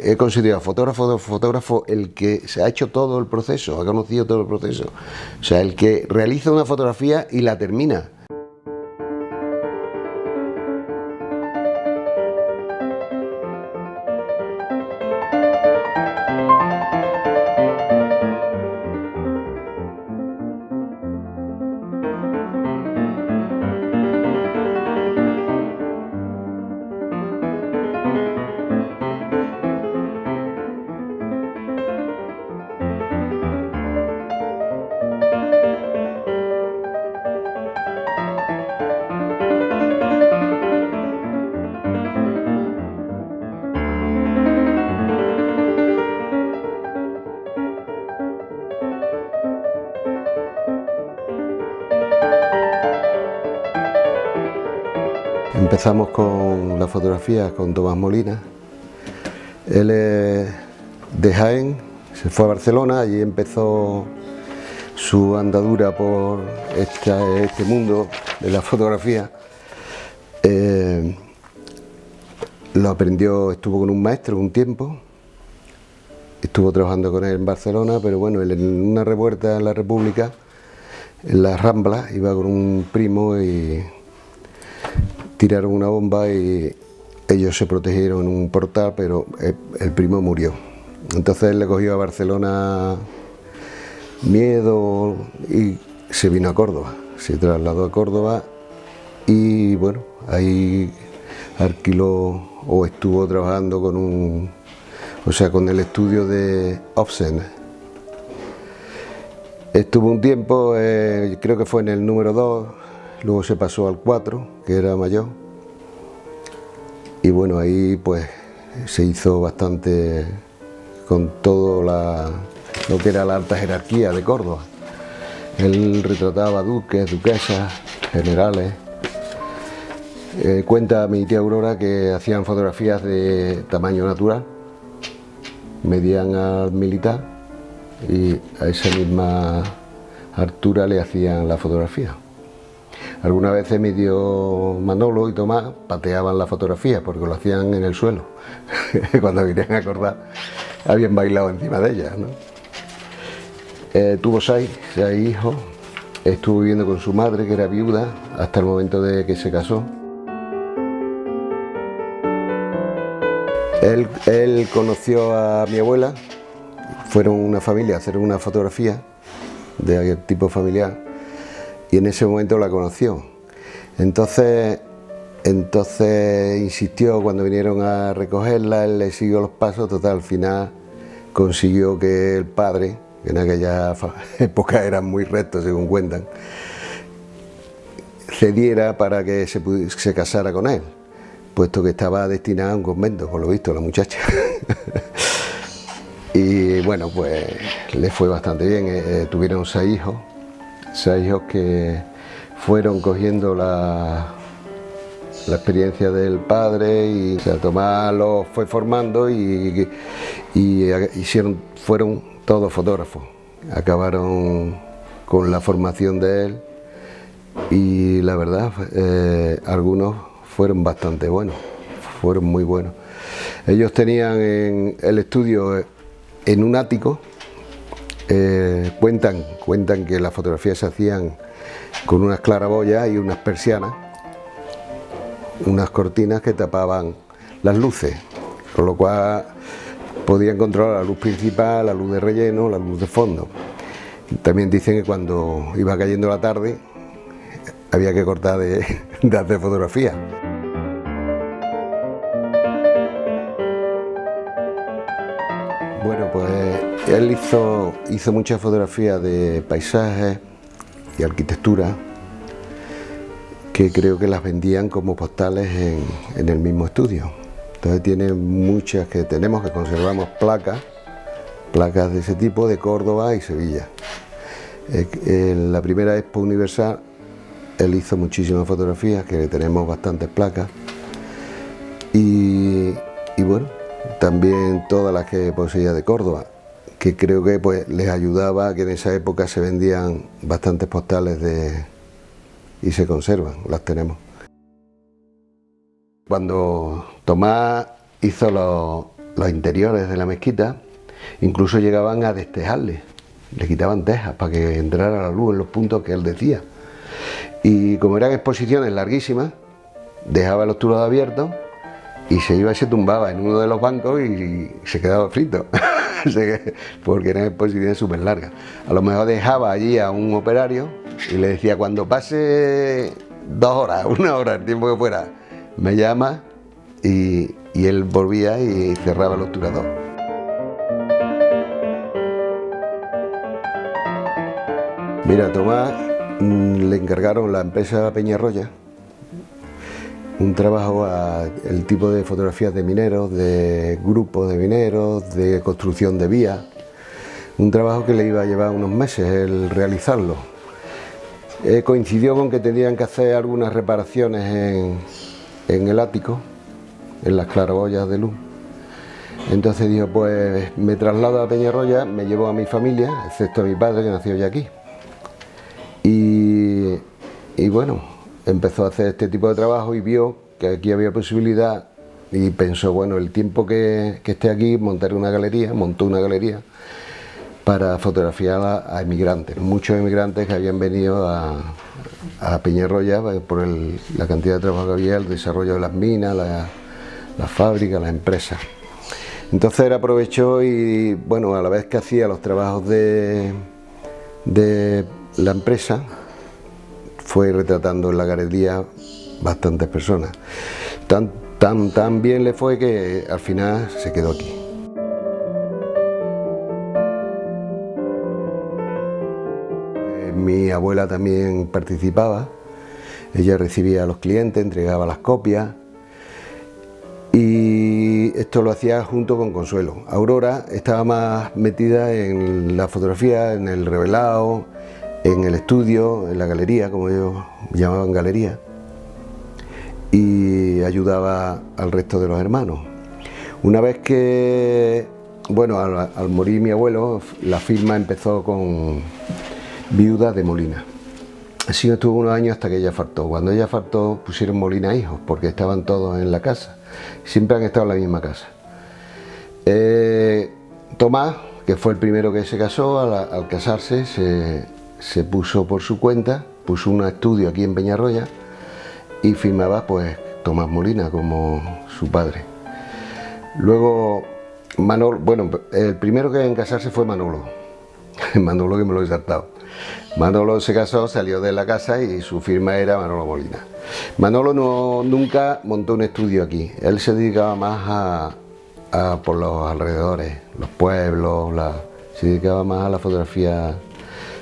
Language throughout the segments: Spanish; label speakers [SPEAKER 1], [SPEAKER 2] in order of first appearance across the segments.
[SPEAKER 1] he considerado fotógrafo el que se ha hecho todo el proceso, ha conocido todo el proceso. O sea, el que realiza una fotografía y la termina. Empezamos con la fotografía con Tomás Molina. Él es de Jaén, se fue a Barcelona, allí empezó su andadura por este mundo de la fotografía. Lo aprendió, estuvo con un maestro un tiempo, estuvo trabajando con él en Barcelona, pero bueno, él en una revuelta en la República, en la Rambla, iba con un primo y tiraron una bomba y ellos se protegieron en un portal, pero el primo murió. Entonces él le cogió a Barcelona miedo y se vino a Córdoba, se trasladó a Córdoba y bueno, ahí alquiló o estuvo trabajando con el estudio de Obsen. Estuvo un tiempo, creo que fue en el número 2, luego se pasó al 4, que era mayor, y bueno, ahí pues se hizo bastante con todo lo que era la alta jerarquía de Córdoba. Él retrataba duques, duquesas, generales. Cuenta mi tía Aurora que hacían fotografías de tamaño natural, medían al militar y a esa misma altura le hacían la fotografía. Algunas veces mi tío Manolo y Tomás pateaban la fotografía porque lo hacían en el suelo. Cuando querían acordar, habían bailado encima de ellas, ¿no? Tuvo seis hijos, estuvo viviendo con su madre, que era viuda, hasta el momento de que se casó. Él conoció a mi abuela, fueron una familia a hacer una fotografía de aquel tipo familiar. Y en ese momento la conoció. Entonces insistió cuando vinieron a recogerla, él le siguió los pasos, total, al final consiguió que el padre, que en aquella época eran muy rectos según cuentan, cediera para que se casara con él, puesto que estaba destinada a un convento, por lo visto, la muchacha. Y bueno, pues le fue bastante bien, tuvieron 6 hijos que fueron cogiendo la experiencia del padre y Tomás los fue formando y fueron todos fotógrafos. Acabaron con la formación de él y la verdad, algunos fueron bastante buenos, fueron muy buenos. Ellos tenían en el estudio en un ático. Cuentan que las fotografías se hacían con unas claraboyas y unas persianas, unas cortinas que tapaban las luces, con lo cual podían controlar la luz principal, la luz de relleno, la luz de fondo. También dicen que cuando iba cayendo la tarde había que cortar de hacer fotografía. Bueno, pues él hizo muchas fotografías de paisajes y arquitectura que creo que las vendían como postales en el mismo estudio. Entonces tiene muchas que tenemos, que conservamos placas de ese tipo de Córdoba y Sevilla. En la primera Expo Universal él hizo muchísimas fotografías, que tenemos bastantes placas. Y bueno, también todas las que poseía de Córdoba, que creo que pues les ayudaba, que en esa época se vendían bastantes postales y se conservan, las tenemos. Cuando Tomás hizo los interiores de la mezquita, incluso llegaban a destejarle, le quitaban tejas para que entrara la luz en los puntos que él decía. Y como eran exposiciones larguísimas, dejaba los turados abiertos y se iba y se tumbaba en uno de los bancos y se quedaba frito, porque eran exposiciones súper largas. A lo mejor dejaba allí a un operario y le decía: cuando pase 2 horas, 1 hora, el tiempo que fuera, me llama, y él volvía y cerraba el obturador. Mira, a Tomás le encargaron la empresa Peñarroya un trabajo el tipo de fotografías de mineros, de grupos de mineros, de construcción de vías. Un trabajo que le iba a llevar unos meses el realizarlo. Coincidió con que tenían que hacer algunas reparaciones en el ático, en las claraboyas de luz. Entonces dijo: pues me traslado a Peñarroya, me llevo a mi familia, excepto a mi padre, que nació ya aquí. Y bueno, empezó a hacer este tipo de trabajo y vio que aquí había posibilidad y pensó: bueno, el tiempo que esté aquí montaré una galería. Montó una galería para fotografiar a emigrantes, muchos emigrantes que habían venido a Peñarroya por la cantidad de trabajo que había, el desarrollo de las minas, las fábricas, las empresas. Entonces él aprovechó y, bueno, a la vez que hacía los trabajos de la empresa, fue retratando en la galería bastantes personas. Tan bien le fue que al final se quedó aquí. Mi abuela también participaba, ella recibía a los clientes, entregaba las copias, y esto lo hacía junto con Consuelo. Aurora estaba más metida en la fotografía, en el revelado, en el estudio, en la galería, como ellos llamaban galería, y ayudaba al resto de los hermanos. Una vez que, bueno, al morir mi abuelo, la firma empezó con Viuda de Molina. Así estuvo unos años hasta que ella faltó. Cuando ella faltó, pusieron Molina Hijos, porque estaban todos en la casa. Siempre han estado en la misma casa. Tomás, que fue el primero que se casó, al casarse se puso por su cuenta, puso un estudio aquí en Peñarroya y firmaba pues Tomás Molina como su padre. Luego Manolo, bueno, el primero que en casarse fue Manolo. Manolo, que me lo he saltado. Manolo se casó, salió de la casa y su firma era Manolo Molina. Manolo nunca montó un estudio aquí, él se dedicaba más por los alrededores, los pueblos, se dedicaba más a la fotografía.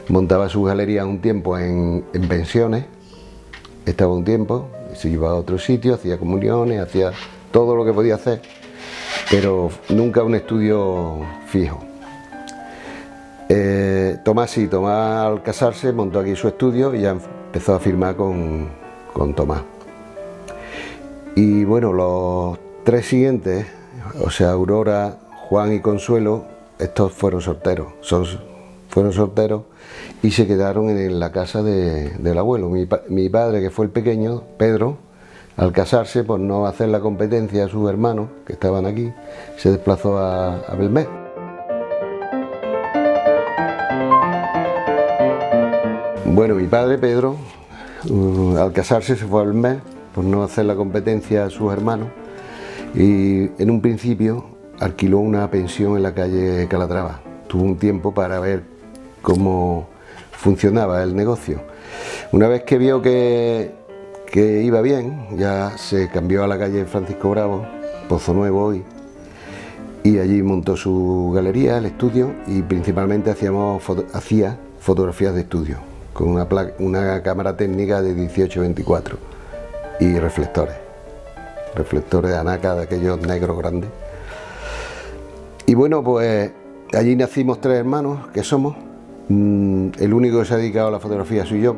[SPEAKER 1] Montaba sus galerías un tiempo en pensiones, estaba un tiempo, se iba a otro sitio, hacía comuniones, hacía todo lo que podía hacer, pero nunca un estudio fijo. Tomás al casarse montó aquí su estudio y ya empezó a firmar con Tomás. Y bueno, los 3 siguientes, o sea, Aurora, Juan y Consuelo, estos fueron solteros, y se quedaron en la casa del abuelo. Mi padre, que fue el pequeño, Pedro, al casarse, por no hacer la competencia a sus hermanos, que estaban aquí, se desplazó a Belmez. Bueno, mi padre, Pedro, al casarse se fue a Belmez por no hacer la competencia a sus hermanos, y en un principio alquiló una pensión en la calle Calatrava. Tuvo un tiempo para ver cómo funcionaba el negocio. Una vez que vio que iba bien, ya se cambió a la calle Francisco Bravo, Pozo Nuevo hoy, y allí montó su galería, el estudio, y principalmente hacía fotografías de estudio con una cámara técnica de 18-24 y reflectores de Anaca, de aquellos negros grandes. Y bueno, pues allí nacimos 3 hermanos, que somos. El único que se ha dedicado a la fotografía soy yo.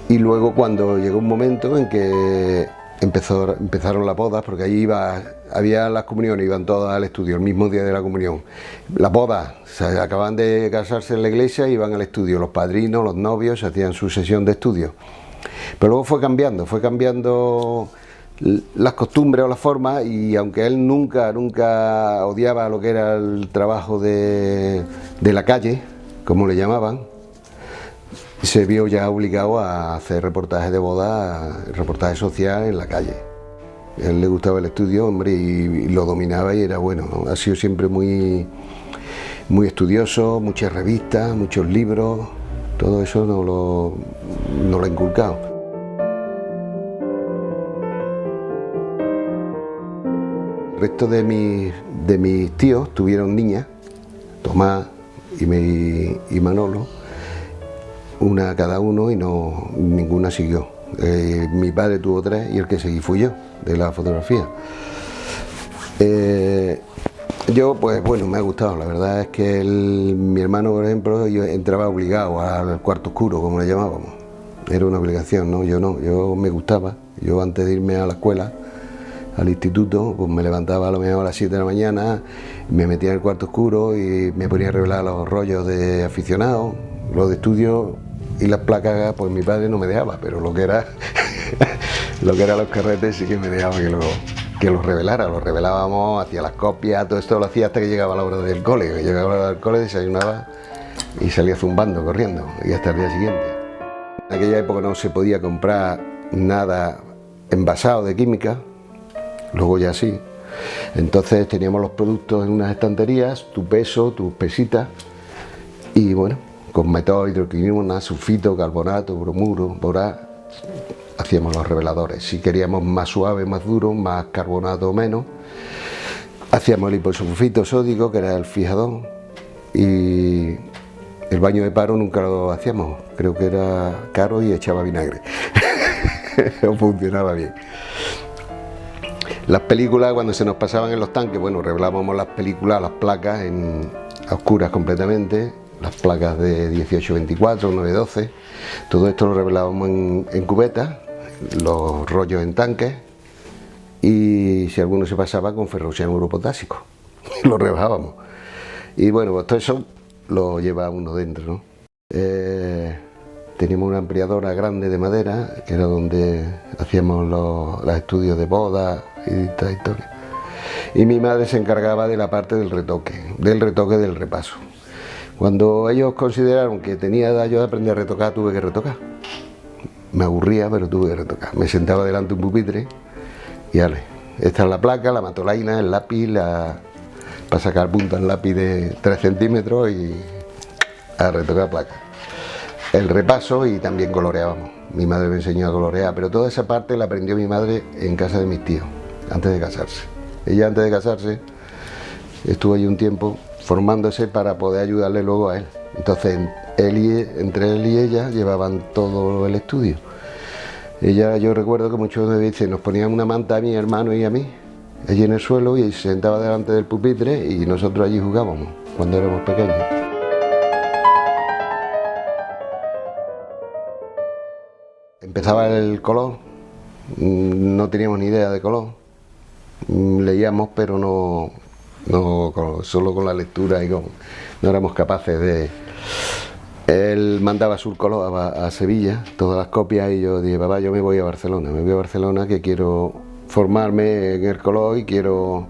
[SPEAKER 1] Y luego, cuando llegó un momento en que empezaron las bodas, porque allí había las comuniones, iban todas al estudio el mismo día de la comunión. Las bodas, acaban de casarse en la iglesia, iban al estudio, los padrinos, los novios, hacían su sesión de estudio. Pero luego fue cambiando las costumbres o las formas, y aunque él nunca odiaba lo que era el trabajo de la calle, como le llamaban, se vio ya obligado a hacer reportajes de boda, reportajes sociales en la calle. A él le gustaba el estudio, hombre, y lo dominaba y era bueno, ¿no? Ha sido siempre muy estudioso, muchas revistas, muchos libros, todo eso nos lo ha inculcado. El resto de mis tíos tuvieron niñas, Tomás y Manolo, una cada uno, y ninguna siguió. Mi padre tuvo 3 y el que seguí fui yo, de la fotografía. Yo, pues bueno, me ha gustado. La verdad es que mi hermano, por ejemplo, yo entraba obligado al cuarto oscuro, como le llamábamos. Era una obligación, ¿no? Yo me gustaba. Yo, antes de irme a la escuela, al instituto, pues me levantaba a lo mejor a las 7 de la mañana, me metía en el cuarto oscuro y me ponía a revelar los rollos de aficionados, los de estudio y las placas. Pues mi padre no me dejaba, pero lo que era los carretes sí que me dejaba que los revelara. Los revelábamos, hacía las copias, todo esto lo hacía hasta que llegaba la hora del cole. Llegaba la hora del cole, desayunaba y salía zumbando, corriendo, y hasta el día siguiente. En aquella época no se podía comprar nada envasado de química, luego ya sí. Entonces teníamos los productos en unas estanterías, tu peso, tus pesitas, y bueno, con metol, hidroquinona, sulfito, carbonato, bromuro, borá, hacíamos los reveladores. Si queríamos más suave, más duro, más carbonato o menos, hacíamos el hiposulfito sódico, que era el fijador, y el baño de paro nunca lo hacíamos, creo que era caro y echaba vinagre. No funcionaba bien. Las películas, cuando se nos pasaban en los tanques, bueno, revelábamos las películas, las placas a oscuras completamente, las placas de 18-24, 9-12, todo esto lo revelábamos en cubetas, los rollos en tanques, y si alguno se pasaba, con ferrocyanuro potásico, lo rebajábamos. Y bueno, pues todo eso lo lleva uno dentro, ¿no? Teníamos una ampliadora grande de madera, que era donde hacíamos los estudios de boda y esta historia. Y mi madre se encargaba de la parte del retoque del repaso. Cuando ellos consideraron que tenía edad yo de aprender a retocar, tuve que retocar. Me aburría, pero tuve que retocar. Me sentaba delante de un pupitre y ale, esta es la placa, la matolaina, el lápiz, para sacar punta en lápiz de 3 centímetros y a retocar placa. El repaso, y también coloreábamos. Mi madre me enseñó a colorear, pero toda esa parte la aprendió mi madre en casa de mis tíos, antes de casarse. Ella, antes de casarse, estuvo allí un tiempo formándose para poder ayudarle luego a él. Entonces, entre él y ella llevaban todo el estudio. Ella, yo recuerdo que muchas veces nos ponían una manta a mi hermano y a mí, allí en el suelo, y se sentaba delante del pupitre y nosotros allí jugábamos cuando éramos pequeños. Empezaba el color, no teníamos ni idea de color, leíamos, pero no solo con la lectura, y no éramos capaces de... Él mandaba Surcolor a Sevilla, todas las copias, y yo dije, papá, yo me voy a Barcelona, que quiero formarme en el color y quiero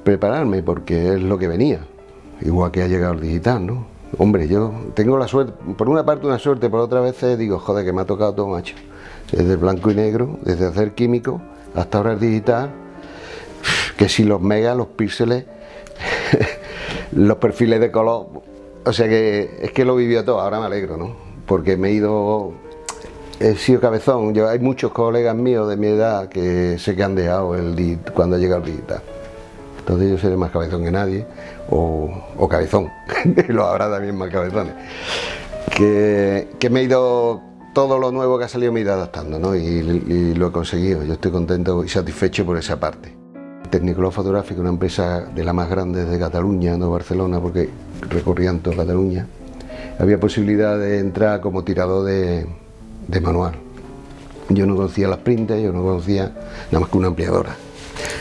[SPEAKER 1] prepararme, porque es lo que venía, igual que ha llegado el digital, ¿no? Hombre, yo tengo la suerte, por una parte una suerte, por otra vez digo, joder, que me ha tocado todo, macho. Desde el blanco y negro, desde hacer químico, hasta ahora el digital, que si los megas, los píxeles, los perfiles de color, o sea que es que lo vivió todo. Ahora me alegro, ¿no? Porque he sido cabezón. Hay muchos colegas míos de mi edad que sé que han dejado cuando ha llegado el digital. Entonces yo seré más cabezón que nadie, o cabezón, lo habrá también más cabezones. Que me he ido, todo lo nuevo que ha salido me he ido adaptando, ¿no? Y lo he conseguido. Yo estoy contento y satisfecho por esa parte. Tecnicolor Fotográfico, una empresa de las más grandes de Cataluña, no Barcelona, porque recorrían toda Cataluña. Había posibilidad de entrar como tirador de manual. Yo no conocía las printers, yo no conocía nada más que una ampliadora.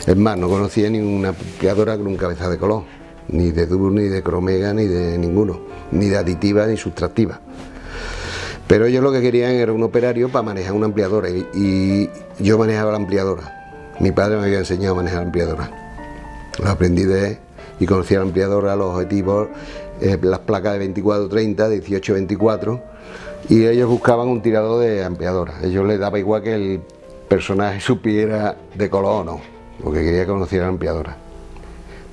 [SPEAKER 1] Es más, no conocía ni una ampliadora con un cabezal de color, ni de Dur, ni de Cromega, ni de ninguno, ni de aditiva, ni sustractiva. Pero ellos lo que querían era un operario para manejar una ampliadora y yo manejaba la ampliadora. Mi padre me había enseñado a manejar la ampliadora. Lo aprendí y conocía la ampliadora, los objetivos, las placas de 24-30, 18-24, y ellos buscaban un tirador de ampliadora. A ellos les daba igual que el personaje supiera de color o no, lo que quería que conociera la ampliadora,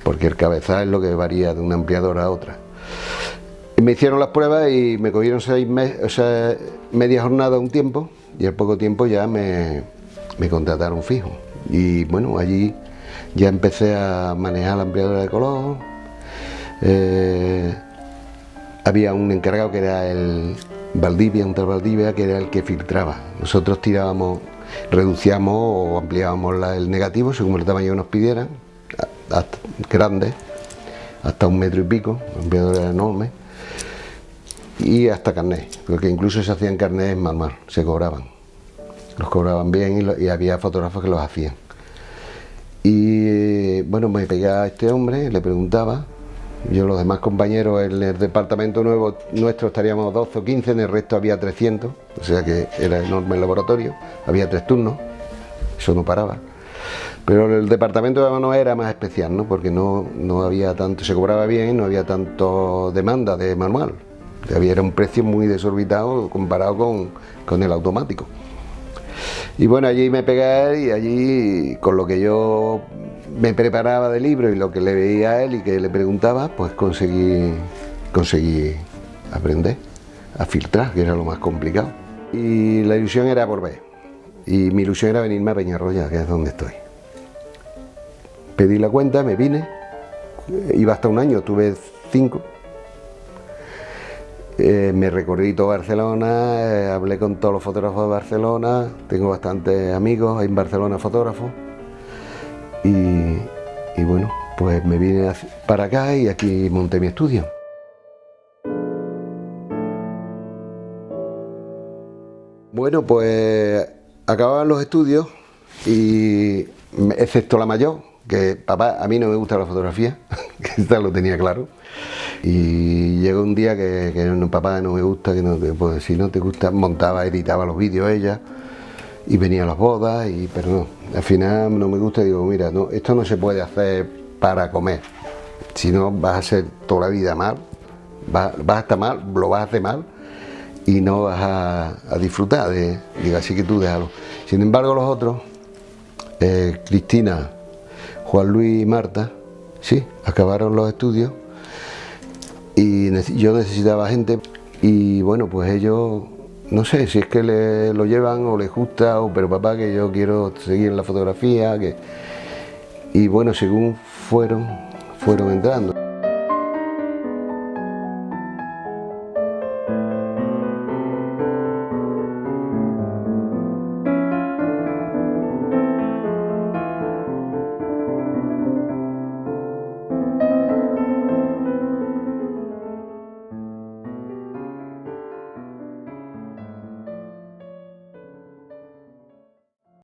[SPEAKER 1] porque el cabezal es lo que varía de una ampliadora a otra. Y me hicieron las pruebas y me cogieron 6 meses, o sea, media jornada un tiempo, y al poco tiempo ya me contrataron fijo. Y bueno, allí ya empecé a manejar la ampliadora de color. Había un encargado que era el Valdivia, un tal Valdivia, que era el que filtraba. Nosotros tirábamos, reducíamos o ampliábamos el negativo según el tamaño que nos pidieran, grande, hasta 1 metro y pico, la ampliadora era enorme, y hasta carnet, porque incluso se hacían carnets manual, se cobraban. Los cobraban bien y había fotógrafos que los hacían. Y bueno, me pegué a este hombre, le preguntaba. Yo, los demás compañeros, en el departamento nuevo nuestro estaríamos 12 o 15, en el resto había 300, o sea que era enorme el laboratorio, había 3 turnos, eso no paraba. Pero el departamento de mano era más especial, ¿no? Porque no había tanto, se cobraba bien, no había tanto demanda de manual. Era un precio muy desorbitado comparado con el automático. Y bueno, allí me pegué a él y allí, con lo que yo me preparaba de libro y lo que le veía a él y que le preguntaba, pues conseguí aprender a filtrar, que era lo más complicado. Y la ilusión era volver. Y mi ilusión era venirme a Peñarroya, que es donde estoy. Pedí la cuenta, me vine, iba hasta 1 año, tuve 5. Me recorrí todo Barcelona, hablé con todos los fotógrafos de Barcelona, tengo bastantes amigos en Barcelona fotógrafos y bueno, pues me vine para acá y aquí monté mi estudio. Bueno, pues acababan los estudios y excepto la mayor, que papá, a mí no me gusta la fotografía, que esta lo tenía claro. Y llegó un día que papá no me gusta, que no, pues si no te gusta, montaba, editaba los vídeos ella y venía a las bodas, pero no, al final no me gusta y digo, mira, no, esto no se puede hacer para comer, si no vas a ser toda la vida mal, vas a estar mal, lo vas a hacer mal y no vas a disfrutar digo, así que tú déjalo. Sin embargo los otros, Cristina, Juan Luis y Marta, sí, acabaron los estudios. Y yo necesitaba gente y bueno, pues ellos, no sé si es que lo llevan o les gusta, pero papá, que yo quiero seguir en la fotografía, y bueno, según fueron entrando.